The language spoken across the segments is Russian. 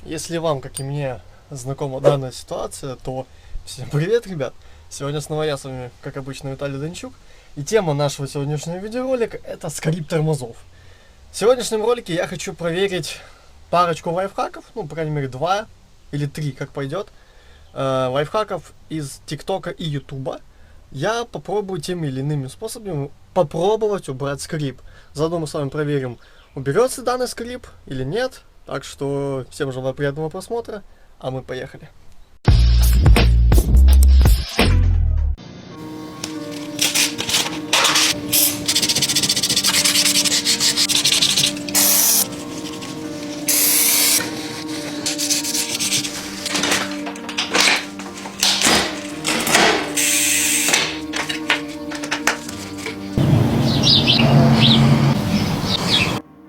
Если вам, как и мне, знакома данная ситуация, то всем привет, ребят! Сегодня снова я с вами, как обычно, Виталий Данчук. И тема нашего сегодняшнего видеоролика — это скрипт тормозов. В сегодняшнем ролике я хочу проверить парочку лайфхаков, ну, по крайней мере, 2 или 3, как пойдет, лайфхаков из ТикТока и Ютуба. Я попробую теми или иными способами попробовать убрать скрип. Заодно мы с вами проверим, уберется данный скрип или нет. Так что всем желаю приятного просмотра, а мы поехали.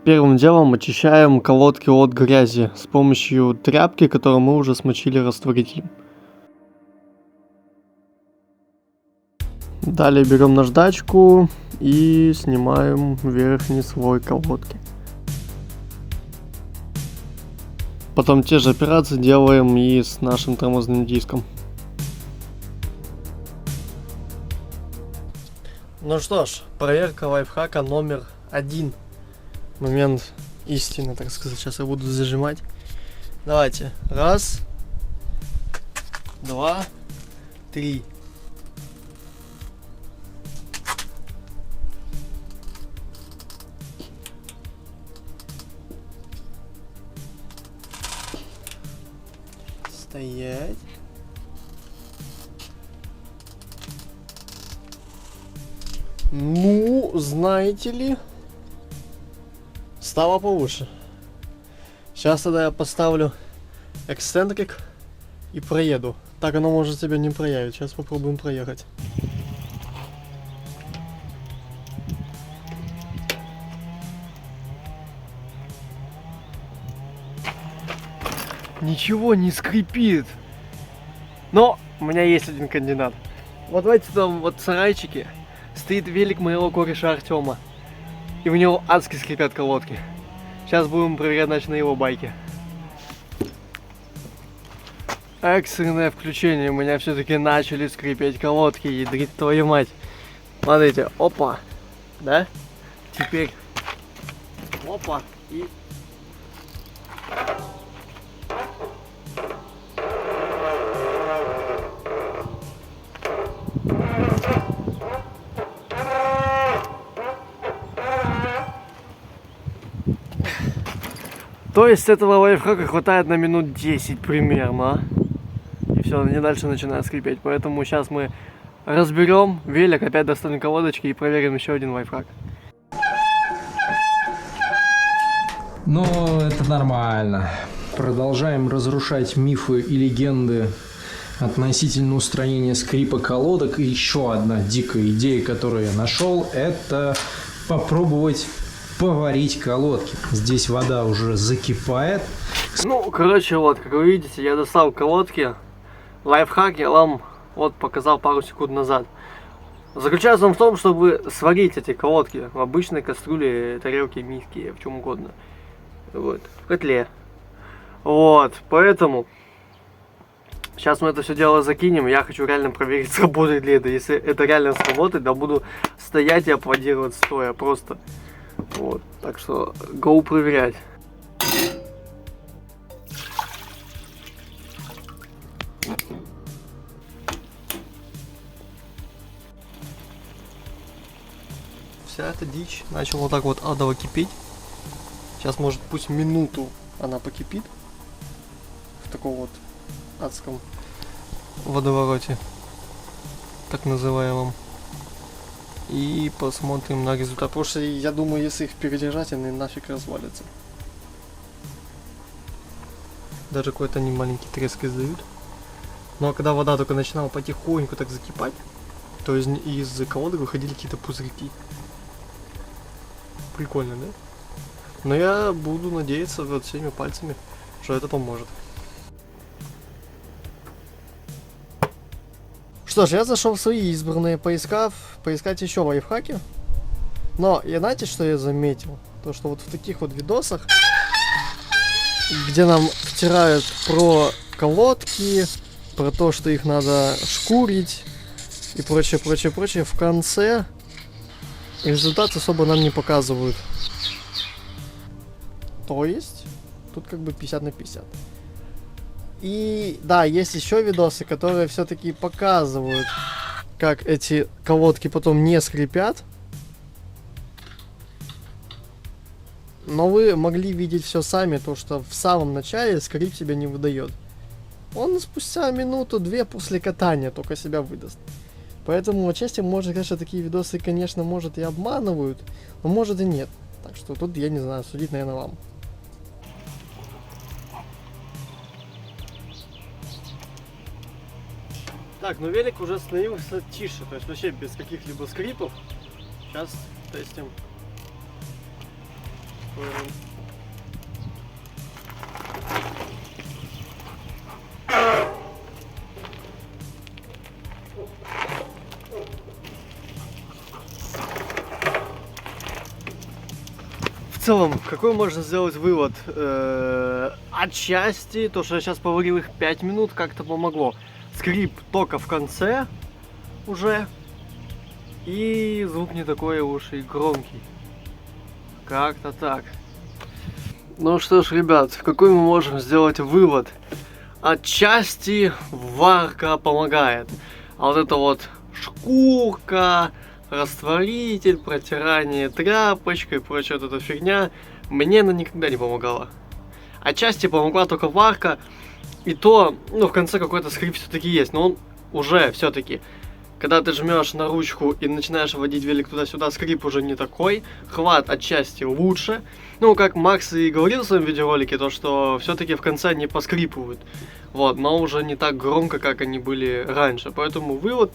Первым делом очищаем колодки от грязи с помощью тряпки, которую мы уже смочили растворителем. Далее берем наждачку и снимаем верхний слой колодки. Потом те же операции делаем и с нашим тормозным диском. Ну что ж, проверка лайфхака номер 1. Момент истины, так сказать. Сейчас я буду зажимать. Давайте. 1, 2, 3. Стоять. Ну, знаете ли, стало повыше. Сейчас тогда я поставлю эксцентрик и проеду. Так оно может себя не проявить. Сейчас попробуем проехать. Ничего не скрипит. Но у меня есть один кандидат. Вот в этом вот сарайчике стоит велик моего кореша Артема. И в него адски скрипят колодки. Сейчас будем проверять, значит, на его байке. Экстренное включение. У меня все-таки начали скрипеть колодки. Ядрит твою мать. Смотрите. Опа. Да? Теперь. Опа. И... То есть этого лайфхака хватает на минут 10 примерно. И все, они дальше начинают скрипеть. Поэтому сейчас мы разберем велик, опять достанем колодочки и проверим еще один лайфхак. Ну, это нормально. Продолжаем разрушать мифы и легенды относительно устранения скрипа колодок. И еще одна дикая идея, которую я нашел, это попробовать поварить колодки. Здесь вода уже закипает. Ну, короче, вот, как вы видите, я достал колодки. Лайфхак я вам вот показал пару секунд назад. Заключается он в том, чтобы сварить эти колодки в обычной кастрюле, тарелке, миске, в чем угодно. Вот, в котле. Вот, поэтому сейчас мы это все дело закинем. Я хочу реально проверить, сработает ли это. Если это реально сработает, то буду стоять и аплодировать стоя просто. Вот, так что go проверять. Вся эта дичь начала вот так вот адово кипеть. Сейчас, может, пусть минуту она покипит в таком вот адском водовороте, так называемом. И посмотрим на результат. Потому что я думаю, если их передержать, они нафиг развалятся. Даже какой-то они маленький треск издают. Но когда вода только начинала потихоньку так закипать, то из колодок выходили какие-то пузырьки. Прикольно, да? Но я буду надеяться вот всеми пальцами, что это поможет. Что ж, я зашел в свои избранные, поискать еще лайфхаки. Но, и знаете, что я заметил? То, что вот в таких вот видосах где нам втирают про колодки, про то, что их надо шкурить и прочее, прочее, прочее. В конце результат особо нам не показывают. То есть, тут как бы 50 на 50. И да, есть еще видосы, которые все-таки показывают, как эти колодки потом не скрипят. Но вы могли видеть все сами, то что в самом начале скрип себя не выдает. Он спустя минуту-две после катания только себя выдаст. Поэтому отчасти, может, конечно, такие видосы, конечно, может и обманывают, но может и нет. Так что тут, я не знаю, судить, наверное, вам. Так, ну велик уже становился тише, то есть вообще без каких-либо скрипов. Сейчас тестим. В целом, какой можно сделать вывод? Отчасти, то, что я сейчас поварил их 5 минут, как-то помогло. Скрип только в конце уже. И звук не такой уж и громкий. Как-то так. Ну что ж, ребят, какой мы можем сделать вывод? Отчасти варка помогает. А вот это вот шкурка, растворитель, протирание тряпочкой и прочая вот эта фигня, мне она никогда не помогала. Отчасти помогла только варка. И то, ну, в конце какой-то скрип все-таки есть. Но он уже все-таки, когда ты жмешь на ручку и начинаешь водить велик туда-сюда, скрип уже не такой. Хват отчасти лучше. Ну, как Макс и говорил в своем видеоролике, то что все-таки в конце они поскрипывают. Вот, но уже не так громко, как они были раньше. Поэтому вывод,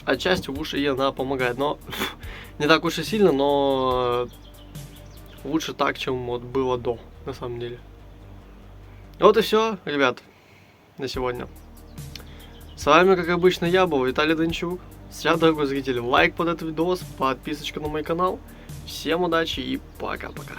отчасти лучше ей она помогает. Но не так уж и сильно, но лучше так, чем вот было до, на самом деле. Вот и все, ребят, на сегодня. С вами, как обычно, я был, Виталий Данчук. Сейчас, дорогой зритель, лайк под этот видос, подписочка на мой канал. Всем удачи и пока-пока.